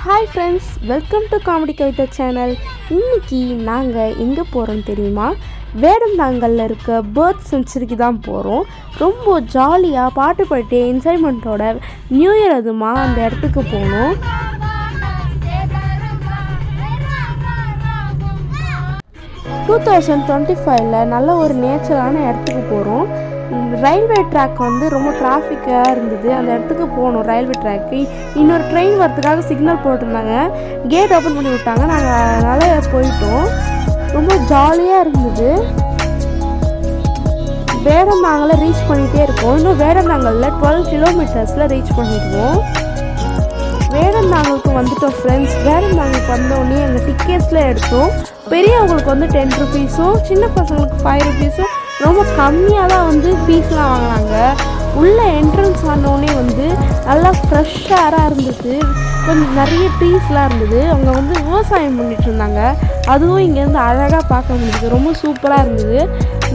Hi friends, welcome to comedy Kavitha channel. இன்றைக்கி நாங்கள் எங்கே போகிறோம் தெரியுமா? வேடந்தாங்கலில் இருக்க பேர்ட் சென்ச்சுரிக்கு தான் போகிறோம். ரொம்ப ஜாலியாக பாட்டு பாடிட்டு என்ஜாய்மெண்ட்டோட நியூ இயர் அதுமா அந்த இடத்துக்கு போகணும். டூ 2025 நல்ல ஒரு நேச்சரான இடத்துக்கு போகிறோம். ரயில்வே ட்ராக் வந்து ரொம்ப டிராஃபிக்காக இருந்தது. அந்த இடத்துக்கு போகணும். ரயில்வே ட்ராக்கு இன்னொரு ட்ரெயின் வரதுக்காக சிக்னல் போட்டிருந்தாங்க. கேட் ஓப்பன் பண்ணி விட்டாங்க. நாங்கள் அதனால் போயிட்டோம். ரொம்ப ஜாலியாக இருந்தது. வேடந்தாங்கலில் ரீச் பண்ணிகிட்டே இருக்கோம். இன்னும் வேடந்தாங்கலில் 12 கிலோமீட்டர்ஸில் ரீச் பண்ணிடுவோம். வேடந்தாங்கலுக்கு வந்துட்டோம் ஃப்ரெண்ட்ஸ். வேடந்தாங்கலுக்கு வந்தோடனே எங்கள் டிக்கெட்ஸில் எடுத்தோம். பெரியவங்களுக்கு வந்து 10 ருபீஸும் சின்ன பசங்களுக்கு 5 ருபீஸும் ரொம்ப கம்மியாக தான் வந்து ஃபீஸ்லாம் வாங்கினாங்க. உள்ளே என்ட்ரன்ஸ் ஆனோடனே வந்து நல்லா ஃப்ரெஷ் ஏராக இருந்தது. கொஞ்சம் நிறைய ட்ரீஸ்லாம் இருந்தது. அவங்க வந்து விவசாயம் பண்ணிகிட்டு இருந்தாங்க. அதுவும் இங்கேருந்து அழகாக பார்க்க முடியுது. ரொம்ப சூப்பராக இருந்தது.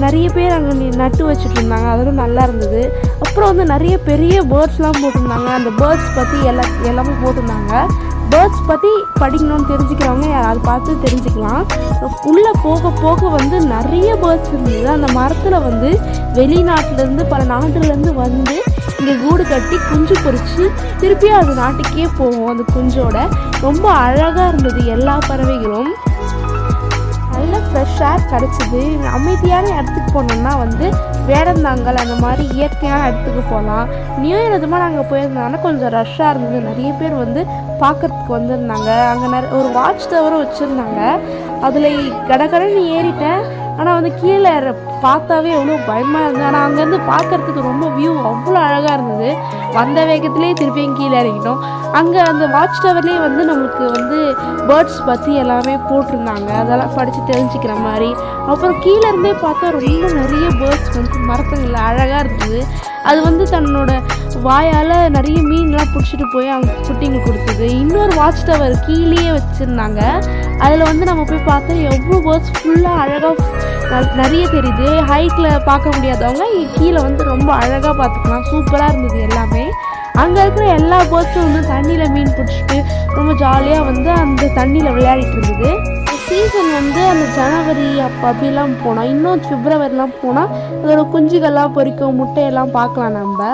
நிறைய பேர் அங்கே நட்டு வச்சுட்டு இருந்தாங்க. அதெல்லாம் நல்லா இருந்தது. அப்புறம் வந்து நிறைய பெரிய பேர்ட்ஸ்லாம் போட்டிருந்தாங்க. அந்த பேர்ட்ஸ் பற்றி எல்லாமே போட்டிருந்தாங்க. பேர்ட்ஸ் பற்றி படிக்கணும்னு தெரிஞ்சுக்கிறவங்க அதை பார்த்து தெரிஞ்சுக்கலாம். உள்ளே போக போக வந்து நிறைய பேர்ட்ஸ் இருந்தது. அந்த மரத்தில் வந்து வெளிநாட்டிலேருந்து பல நாட்டுலேருந்து வந்து இங்கே கூடு கட்டி குஞ்சு பொறிச்சு திருப்பியும் அது நாட்டுக்கே போகும். அந்த குஞ்சோட ரொம்ப அழகாக இருந்தது. எல்லா பறவைகளும் நல்ல ஃப்ரெஷ் ஏர் கிடச்சிது. அமைதியான இடத்துக்கு போனோம்னா வந்து வேடந்தாங்கல் அந்த மாதிரி இயற்கையான இடத்துக்கு போகலாம். நியூ இயர் அதுமாக நாங்கள் போயிருந்தோம்னா கொஞ்சம் ரஷ்ஷாக இருந்தது. நிறைய பேர் வந்து பார்க்குறதுக்கு வந்திருந்தாங்க. அங்கே ஒரு வாட்ச் டவரும் வச்சுருந்தாங்க. அதில் கடகடன்னு ஏறிட்டேன். ஆனால் வந்து கீழே பார்த்தாவே எவ்வளோ பயமாக இருந்தது. ஆனால் அங்கேருந்து பார்க்குறதுக்கு ரொம்ப வியூ அவ்வளோ அழகாக இருந்தது. வந்த வேகத்துலேயே திருப்பியும் கீழே இறங்கிட்டோம். அங்கே அந்த வாட்ச் டவர்லேயே வந்து நம்மளுக்கு வந்து பேர்ட்ஸ் பற்றி எல்லாமே போட்டிருந்தாங்க. அதெல்லாம் படித்து தெரிஞ்சுக்கிற மாதிரி. அப்புறம் கீழே இருந்தே பார்த்தா ரொம்ப நிறைய பேர்ட்ஸ் வந்து மரத்துங்களில் அழகாக இருந்தது. அது வந்து தன்னோட வாயால் நிறைய மீன்லாம் பிடிச்சிட்டு போய் அவங்க குட்டிங்க கொடுத்தது. இன்னொரு வாட்ச் டவர் கீழேயே வச்சுருந்தாங்க. அதில் வந்து நம்ம போய் பார்த்தா எவ்வளோ பேர்ட்ஸ் ஃபுல்லாக அழகாக நிறைய தெரியுது. ஹைட்டில் பார்க்க முடியாதவங்க கீழே வந்து ரொம்ப அழகாக பார்த்துக்கலாம். சூப்பராக இருந்தது எல்லாமே. அங்கே இருக்கிற எல்லா பேர்ட்ஸும் வந்து தண்ணியில் மீன் பிடிச்சிட்டு ரொம்ப ஜாலியாக வந்து அந்த தண்ணியில் விளையாடிட்டு இருந்தது. சீசன் வந்து அந்த ஜனவரி அப்படிலாம் போனால், இன்னும் பிப்ரவரிலாம் போனால் அதோட குஞ்சுகள்லாம் பொரிக்கும், முட்டையெல்லாம் பார்க்கலாம் நம்ம.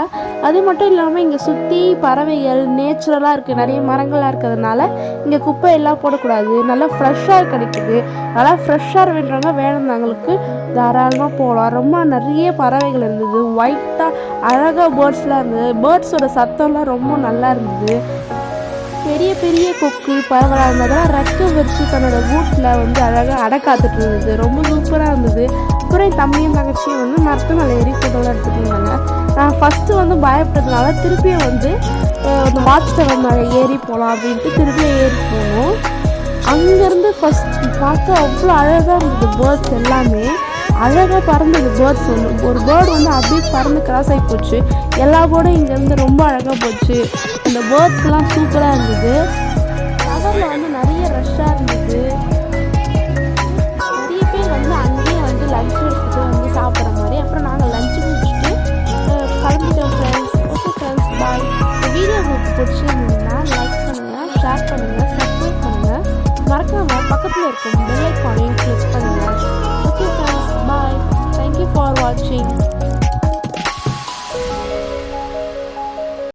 அது மட்டும் இல்லாமல் இங்கே சுற்றி பறவைகள் நேச்சுரலாக இருக்குது. நிறைய மரங்களாக இருக்கிறதுனால இங்கே குப்பையெல்லாம் போடக்கூடாது. நல்லா ஃப்ரெஷ்ஷாக கிடைக்குது. நல்லா ஃப்ரெஷ்ஷாக வேண்டுறவங்க வேடந்தாங்கலுக்கு தாராளமாக போகலாம். ரொம்ப நிறைய பறவைகள் இருந்தது. ஒயிட்டாக அழகாக பேர்ட்ஸ்லாம் இருந்தது. பேர்ட்ஸோட சத்தம்லாம் ரொம்ப நல்லா இருந்தது. பெரிய பெரிய கொக்கு பறவைலாம் இருந்ததெல்லாம் ரெக்கை வச்சு தன்னோட வீட்டில் வந்து அழகாக அடக்காத்துட்டு இருந்தது. ரொம்ப சூப்பராக இருந்தது. அப்புறம் என் தம்பியும் தங்கச்சியும் வந்து மரத்து மேலே ஏறி ஃபோட்டோலாம் எடுத்துகிட்டு இருந்தாங்க. நான் ஃபஸ்ட்டு வந்து பயப்பட்டதுனால திருப்பியும் வந்து அந்த வாட்ச் டவர் மேலே ஏறி போகலாம் அப்படின்ட்டு திருப்பியும் ஏறி போனோம். அங்கேருந்து ஃபஸ்ட் பார்க்க அவ்வளோ அழகாக இருந்தது. பேர்ட்ஸ் எல்லாமே அழகாக பறந்தது. பேர்ட்ஸ் வந்து ஒரு பேர்டு வந்து அப்படியே பறந்து கிராஸ் ஆகி போச்சு. எல்லா பேர்டும் இங்கேருந்து ரொம்ப அழகாக போச்சு. அந்த பேர்ட்ஸ்லாம் சூப்பராக இருந்தது. டவரில் வந்து நிறைய ரஷ்ஷாக இருந்தது. நிறைய பேர் வந்து அங்கேயே வந்து லஞ்ச் எடுத்துகிட்டு வந்து சாப்பிட்ற மாதிரி. அப்புறம் நாங்கள் லஞ்சு முடிச்சுட்டு கிளம்பிட்டோம் ஃப்ரெண்ட்ஸ். ஓகே ஃப்ரெண்ட்ஸ், பாய். இந்த வீடியோ உங்களுக்கு பிடிச்சிருந்தீங்கன்னா லைக் பண்ணுங்கள், ஷேர் பண்ணுங்கள், சப்ஸ்கிரைப் பண்ணுங்கள். மறக்காமல் பக்கத்தில் இருக்கும் பெல் ஐக்கானையும் கிளிக் பண்ணுங்கள். Okay friends, bye. Thank you for watching.